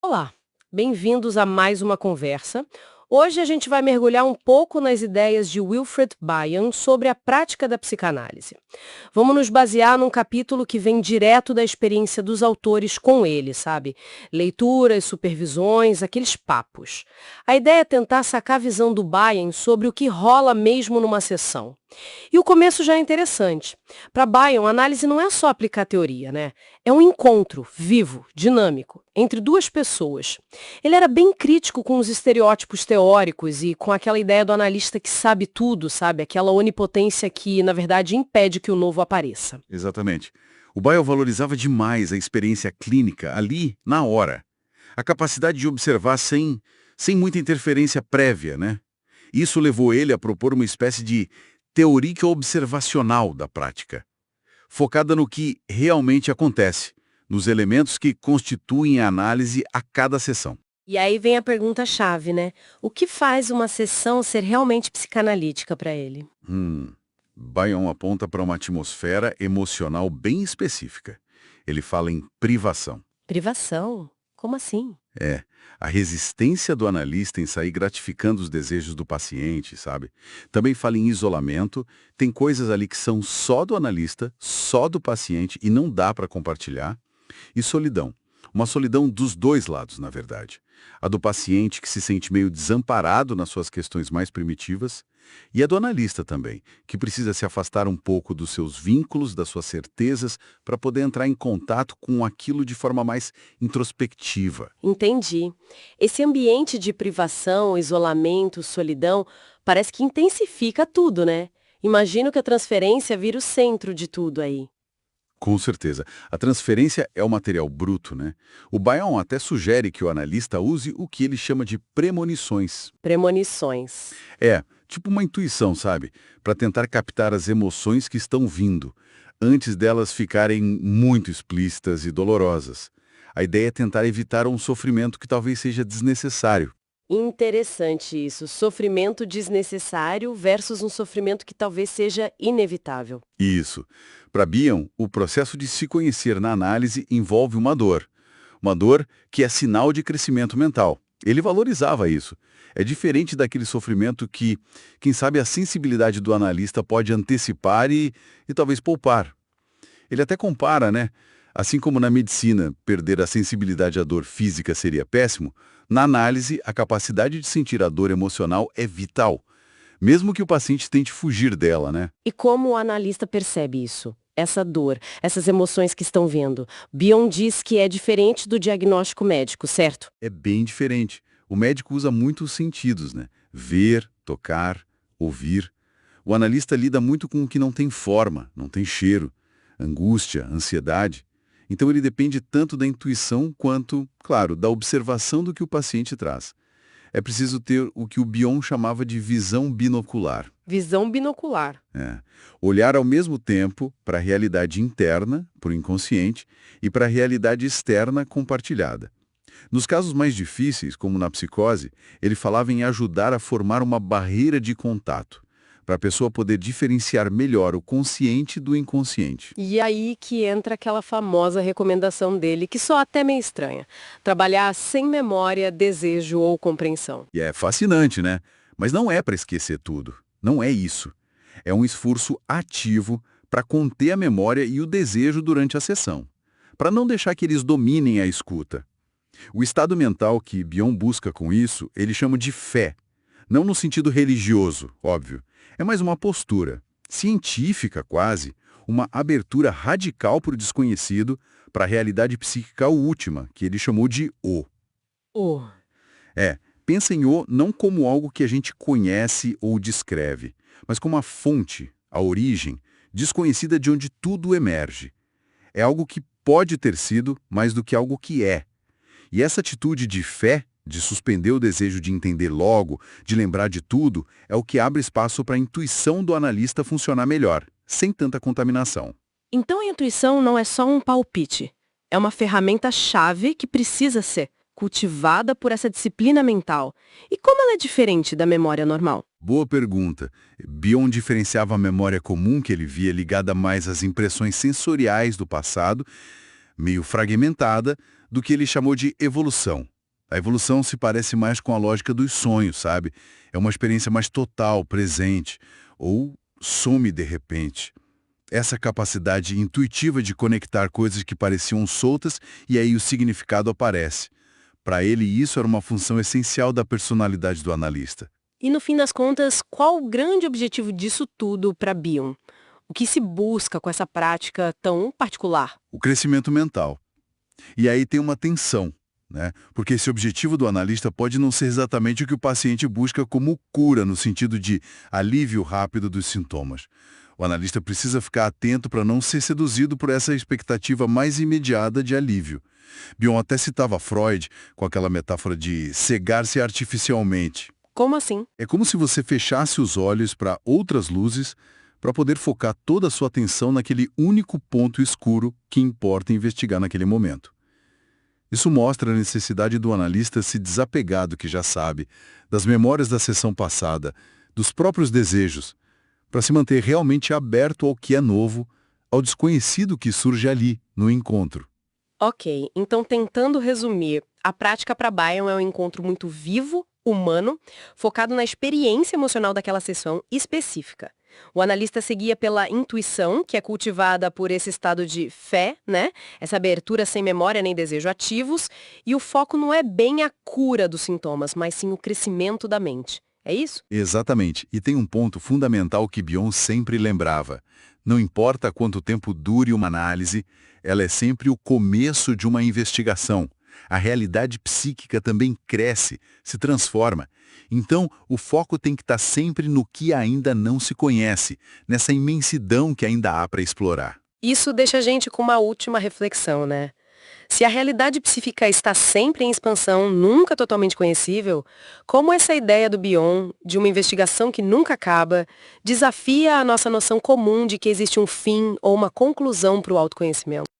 Olá, bem-vindos a mais uma conversa. Hoje a gente vai mergulhar um pouco nas ideias de Wilfred Bion sobre a prática da psicanálise. Vamos nos basear num capítulo que vem direto da experiência dos autores com ele, sabe? Leituras, supervisões, aqueles papos. A ideia é tentar sacar a visão do Bion sobre o que rola mesmo numa sessão. E o começo já é interessante. Para Bion, a análise não é só aplicar teoria, né? É um encontro vivo, dinâmico, entre duas pessoas. Ele era bem crítico com os estereótipos teóricos e com aquela ideia do analista que sabe tudo, sabe? Aquela onipotência que, na verdade, impede que o novo apareça. Exatamente. O Bion valorizava demais a experiência clínica ali, na hora. A capacidade de observar sem muita interferência prévia, né? Isso levou ele a propor uma espécie de teoria observacional da prática, focada no que realmente acontece, nos elementos que constituem a análise a cada sessão. E aí vem a pergunta-chave, né? O que faz uma sessão ser realmente psicanalítica para ele? Bion aponta para uma atmosfera emocional bem específica. Ele fala em privação. Privação? Como assim? É, a resistência do analista em sair gratificando os desejos do paciente, sabe? Também fala em isolamento, tem coisas ali que são só do analista, só do paciente e não dá para compartilhar. E solidão. Uma solidão dos dois lados, na verdade. A do paciente que se sente meio desamparado nas suas questões mais primitivas e a do analista também, que precisa se afastar um pouco dos seus vínculos, das suas certezas, para poder entrar em contato com aquilo de forma mais introspectiva. Entendi. Esse ambiente de privação, isolamento, solidão, parece que intensifica tudo, né? Imagino que a transferência vira o centro de tudo aí. Com certeza. A transferência é o material bruto, né? O Bion até sugere que o analista use o que ele chama de premonições. Premonições. É, tipo uma intuição, sabe? Para tentar captar as emoções que estão vindo, antes delas ficarem muito explícitas e dolorosas. A ideia é tentar evitar um sofrimento que talvez seja desnecessário. Interessante isso. Sofrimento desnecessário versus um sofrimento que talvez seja inevitável. Isso. Para Bion, o processo de se conhecer na análise envolve uma dor. Uma dor que é sinal de crescimento mental. Ele valorizava isso. É diferente daquele sofrimento que, quem sabe, a sensibilidade do analista pode antecipar e talvez poupar. Ele até compara, né? Assim como na medicina, perder a sensibilidade à dor física seria péssimo, na análise, a capacidade de sentir a dor emocional é vital, mesmo que o paciente tente fugir dela, né? E como o analista percebe isso? Essa dor, essas emoções que estão vendo. Bion diz que é diferente do diagnóstico médico, certo? É bem diferente. O médico usa muito os sentidos, né? Ver, tocar, ouvir. O analista lida muito com o que não tem forma, não tem cheiro, angústia, ansiedade. Então ele depende tanto da intuição quanto, claro, da observação do que o paciente traz. É preciso ter o que o Bion chamava de visão binocular. Visão binocular. É. Olhar ao mesmo tempo para a realidade interna, para o inconsciente, e para a realidade externa compartilhada. Nos casos mais difíceis, como na psicose, ele falava em ajudar a formar uma barreira de contato, para a pessoa poder diferenciar melhor o consciente do inconsciente. E aí que entra aquela famosa recomendação dele, que só até meio estranha. Trabalhar sem memória, desejo ou compreensão. E é fascinante, né? Mas não é para esquecer tudo. Não é isso. É um esforço ativo para conter a memória e o desejo durante a sessão, para não deixar que eles dominem a escuta. O estado mental que Bion busca com isso, ele chama de fé. Não no sentido religioso, óbvio. É mais uma postura, científica quase, uma abertura radical para o desconhecido, para a realidade psíquica última, que ele chamou de O. Oh, Pensa em O não como algo que a gente conhece ou descreve, mas como a fonte, a origem, desconhecida de onde tudo emerge. É algo que pode ter sido mais do que algo que é. E essa atitude de fé, de suspender o desejo de entender logo, de lembrar de tudo, é o que abre espaço para a intuição do analista funcionar melhor, sem tanta contaminação. então a intuição não é só um palpite. É uma ferramenta-chave que precisa ser cultivada por essa disciplina mental. E como ela é diferente da memória normal? Boa pergunta. Bion diferenciava a memória comum que ele via ligada mais às impressões sensoriais do passado, meio fragmentada, do que ele chamou de evolução, A evolução se parece mais com a lógica dos sonhos, sabe? É uma experiência mais total, presente, ou some de repente. Essa capacidade intuitiva de conectar coisas que pareciam soltas e aí o significado aparece. Para ele, isso era uma função essencial da personalidade do analista. E no fim das contas, qual o grande objetivo disso tudo para Bion? O que se busca com essa prática tão particular? O crescimento mental. E aí tem uma tensão, né? Porque esse objetivo do analista pode não ser exatamente o que o paciente busca como cura, no sentido de alívio rápido dos sintomas. O analista precisa ficar atento para não ser seduzido por essa expectativa mais imediata de alívio. Bion até citava Freud com aquela metáfora de cegar-se artificialmente. Como assim? É como se você fechasse os olhos para outras luzes para poder focar toda a sua atenção naquele único ponto escuro que importa investigar naquele momento. Isso mostra a necessidade do analista se desapegar do que já sabe, das memórias da sessão passada, dos próprios desejos, para se manter realmente aberto ao que é novo, ao desconhecido que surge ali, no encontro. Ok, então tentando resumir, a prática para Bion é um encontro muito vivo, humano, focado na experiência emocional daquela sessão específica. O analista seguia pela intuição, que é cultivada por esse estado de fé, né? Essa abertura sem memória nem desejo ativos, e o foco não é bem a cura dos sintomas, mas sim o crescimento da mente. É isso? Exatamente. E tem um ponto fundamental que Bion sempre lembrava. Não importa quanto tempo dure uma análise, ela é sempre o começo de uma investigação. A realidade psíquica também cresce, se transforma. Então, o foco tem que estar sempre no que ainda não se conhece, nessa imensidão que ainda há para explorar. Isso deixa a gente com uma última reflexão, né? Se a realidade psíquica está sempre em expansão, nunca totalmente conhecível, como essa ideia do Bion, de uma investigação que nunca acaba, desafia a nossa noção comum de que existe um fim ou uma conclusão para o autoconhecimento?